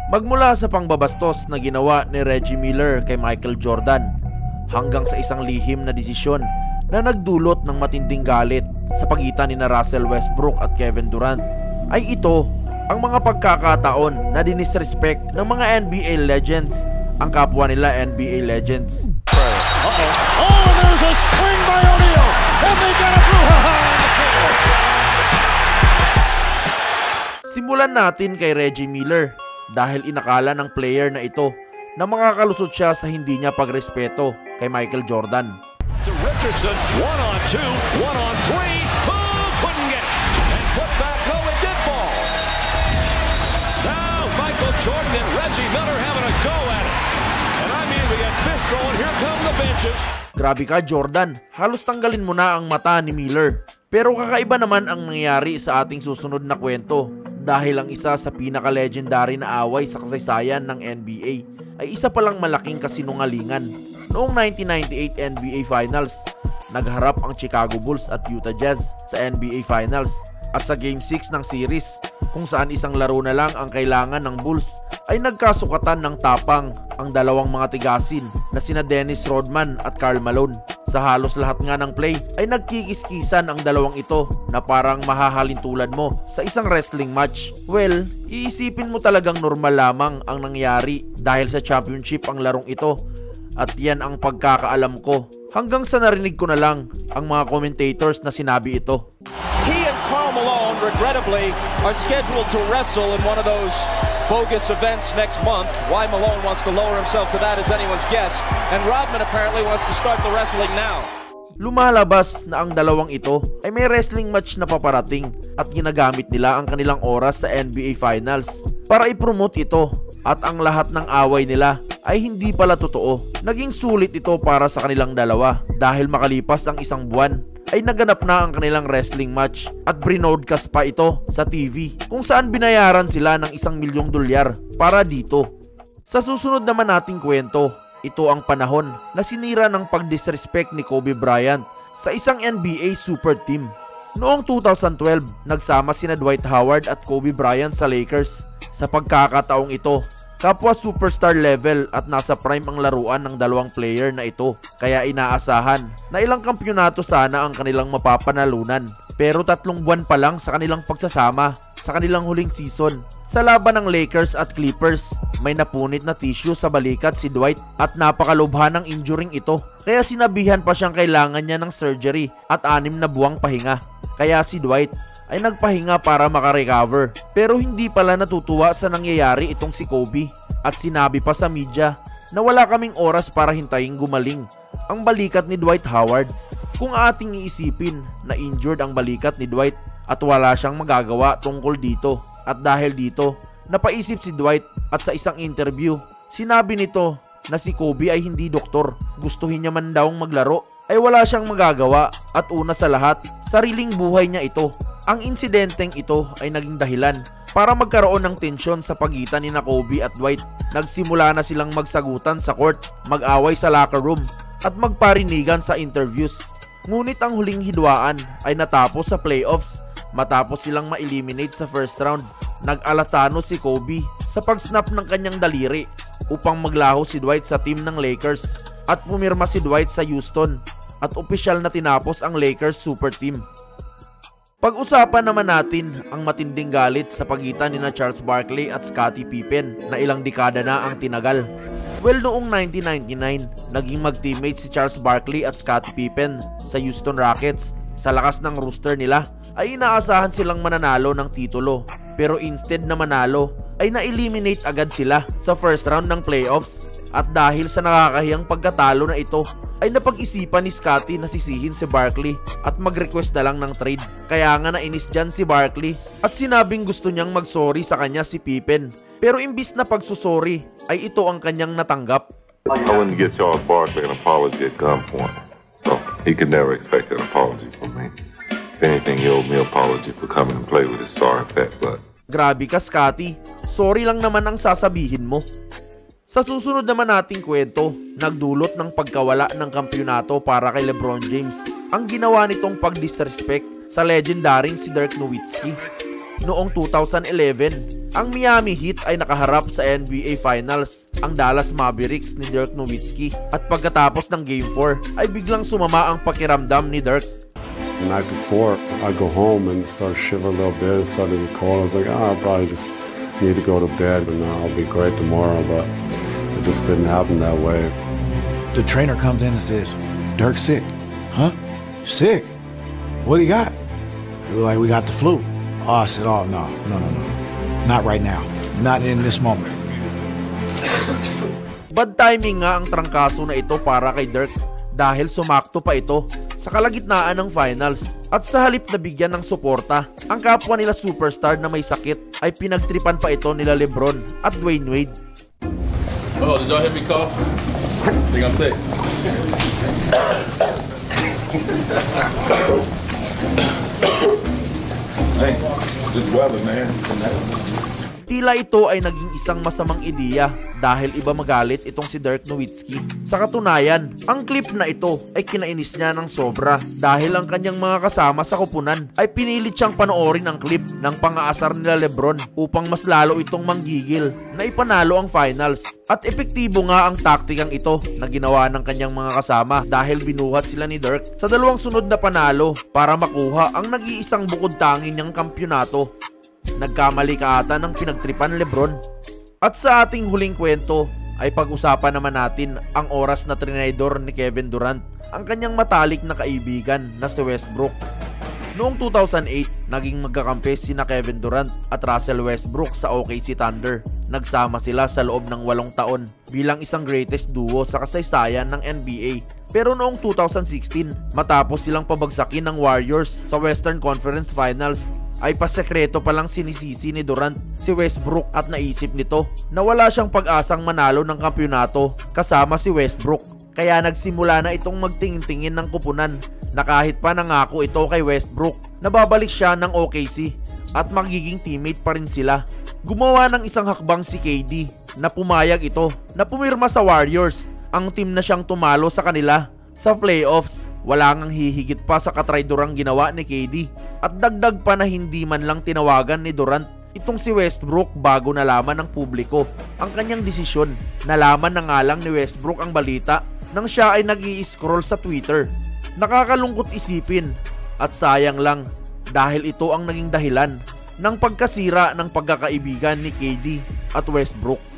Magmula sa pangbabastos na ginawa ni Reggie Miller kay Michael Jordan hanggang sa isang lihim na desisyon na nagdulot ng matinding galit sa pagitan ni Russell Westbrook at Kevin Durant, ay ito ang mga pagkakataon na dinisrespect ng mga NBA legends ang kapwa nila NBA legends. Oh, there's a swing by O'Neal, and they got a brouhaha on the field. Simulan natin kay Reggie Miller dahil inakala ng player na ito na makakalusot siya sa hindi niya pagrespeto kay Michael Jordan. To Richardson, 1-on-2, 1-on-3, couldn't get it, and put back, no, it did fall. Now Michael Jordan and Reggie Miller having a go at it, and I mean we got fist throwing, here come the benches. Grabe ka Jordan, halos tanggalin mo na ang mata ni Miller. Pero kakaiba naman ang nangyayari sa ating susunod na kwento dahil ang isa sa pinaka-legendary na away sa kasaysayan ng NBA ay isa palang malaking kasinungalingan. Noong 1998 NBA Finals, nagharap ang Chicago Bulls at Utah Jazz sa NBA Finals. At sa Game 6 ng series, kung saan isang laro na lang ang kailangan ng Bulls, ay nagkasukatan ng tapang ang dalawang mga tigasin na sina Dennis Rodman at Karl Malone. Sa halos lahat nga ng play ay nagkikiskisan ang dalawang ito na parang mahahalintulad mo sa isang wrestling match. Well, iisipin mo talagang normal lamang ang nangyari dahil sa championship ang larong ito. At yan ang pagkakaalam ko hanggang sa narinig ko na lang ang mga commentators na sinabi ito. He and Karl Malone, regrettably, are scheduled to wrestle in one of those bogus events next month. Why Malone wants to lower himself to that is anyone's guess. And Rodman apparently wants to start the wrestling now. Lumalabas na ang dalawang ito ay may wrestling match na paparating at ginagamit nila ang kanilang oras sa NBA Finals para i-promote ito, at ang lahat ng away nila ay hindi pala totoo. Naging sulit ito para sa kanilang dalawa dahil makalipas ang isang buwan ay naganap na ang kanilang wrestling match at brinodcast pa ito sa TV kung saan binayaran sila ng $1 milyong para dito. Sa susunod naman nating kwento, ito ang panahon na sinira ng pagdisrespect ni Kobe Bryant sa isang NBA super team. Noong 2012, nagsama sina Dwight Howard at Kobe Bryant sa Lakers. Sa pagkakataong ito, kapwa superstar level at nasa prime ang laruan ng dalawang player na ito, kaya inaasahan na ilang kampyonato sana ang kanilang mapapanalunan. Pero 3 buwan pa lang sa kanilang pagsasama sa kanilang huling season. Sa laban ng Lakers at Clippers, may napunit na tissue sa balikat si Dwight at napakalubha ng injuring ito. Kaya sinabihan pa siyang kailangan niya ng surgery at 6 na buwang pahinga. Kaya si Dwight ay nagpahinga para makarecover. Pero hindi pala natutuwa sa nangyayari itong si Kobe at sinabi pa sa media na wala kaming oras para hintayin gumaling ang balikat ni Dwight Howard. Kung ating iisipin na injured ang balikat ni Dwight at wala siyang magagawa tungkol dito, at dahil dito napaisip si Dwight at sa isang interview sinabi nito na si Kobe ay hindi doktor, gustuhin niya man daw maglaro ay wala siyang magagawa at una sa lahat, sariling buhay niya ito. Ang insidenteng ito ay naging dahilan para magkaroon ng tensyon sa pagitan ni Kobe at Dwight. Nagsimula na silang magsagutan sa court, mag-away sa locker room at magparinigan sa interviews. Ngunit ang huling hidwaan ay natapos sa playoffs matapos silang ma-eliminate sa first round. Nag-alatano si Kobe sa pag-snap ng kanyang daliri upang maglaho si Dwight sa team ng Lakers at pumirma si Dwight sa Houston at opisyal na tinapos ang Lakers super team. Pag-usapan naman natin ang matinding galit sa pagitan ni Charles Barkley at Scottie Pippen na ilang dekada na ang tinagal. Well, noong 1999, naging mag-teammate si Charles Barkley at Scottie Pippen sa Houston Rockets. Sa lakas ng roster nila ay inaasahan silang mananalo ng titulo, pero instead na manalo ay na-eliminate agad sila sa first round ng playoffs. At dahil sa nakakahiyang pagkatalo na ito ay napag-isipan ni Scottie na sisihin si Barkley at mag-request na lang ng trade. Kaya nga nainis dyan si Barkley at sinabing gusto niyang mag-sorry sa kanya si Pippen. Pero imbis na pagsusori ay ito ang kanyang natanggap. I wouldn't get Charles Barkley an apology at gunpoint, so he could never expect an apology from me. If anything, he owed me an apology for coming and play with his sorry fat butt. Grabe ka, Scottie. Sorry lang naman ang sasabihin mo. Sa susunod naman nating kwento, nagdulot ng pagkawala ng kampyonato para kay LeBron James ang ginawa nitong pag-disrespect sa legendaring si Dirk Nowitzki. Noong 2011, Ang Miami Heat ay nakaharap sa NBA Finals ang Dallas Mavericks ni Dirk Nowitzki at pagkatapos ng Game 4 ay biglang sumama ang pakiramdam ni Dirk. The night before, I go home and start shivering a little bit, started to cold. I was like, I'll probably just need to go to bed and I'll be great tomorrow, but it just didn't happen that way. The trainer comes in and says, Dirk's sick. Huh? Sick? What do you got? We were like, we got the flu. Oh, I said, oh, no. Not right now. Not in this moment. Bad timing nga ang trangkaso na ito para kay Dirk dahil sumakto pa ito sa kalagitnaan ng finals. At sa halip na bigyan ng suporta, ang kapwa nila superstar na may sakit ay pinagtripan pa ito nila LeBron at Dwayne Wade. Oh, did y'all hear me cough? Think I'm sick. Hey, just weather, man. Tila ito ay naging isang masamang ideya dahil iba magalit itong si Dirk Nowitzki. Sa katunayan, ang clip na ito ay kinainis niya ng sobra dahil ang kanyang mga kasama sa kupunan ay pinilit siyang panoorin ang clip ng pang-aasar nila LeBron upang mas lalo itong manggigil na ipanalo ang finals. At epektibo nga ang taktikang ito na ginawa ng kanyang mga kasama dahil binuhat sila ni Dirk sa dalawang sunod na panalo para makuha ang nag-iisang bukod tangi niyang kampyonato. Nagkamali ka ata ng pinagtripan LeBron. At sa ating huling kwento ay pag-usapan naman natin ang oras na trinidor ni Kevin Durant ang kanyang matalik na kaibigan na si Westbrook. Noong 2008, naging magkakampi sina Kevin Durant at Russell Westbrook sa OKC Thunder. Nagsama sila sa loob ng 8 taon bilang isang greatest duo sa kasaysayan ng NBA. Pero noong 2016, matapos silang pabagsakin ng Warriors sa Western Conference Finals, ay pasekreto palang sinisisi ni Durant si Westbrook at naisip nito na wala siyang pag-asang manalo ng kampyonato kasama si Westbrook. Kaya nagsimula na itong magtingin-tingin ng kupunan na kahit pa nangako ito kay Westbrook, nababalik siya ng OKC at magiging teammate pa rin sila. Gumawa ng isang hakbang si KD na pumayag ito na pumirma sa Warriors, ang team na siyang tumalo sa kanila sa playoffs. Wala ngang hihigit pa sa katraidorang ginawa ni KD at dagdag pa na hindi man lang tinawagan ni Durant itong si Westbrook bago nalaman ng publiko ang kanyang desisyon. Nalaman na nga lang ni Westbrook ang balita nang siya ay nag-i-scroll sa Twitter. Nakakalungkot isipin at sayang lang dahil ito ang naging dahilan ng pagkasira ng pagkakaibigan ni KD at Westbrook.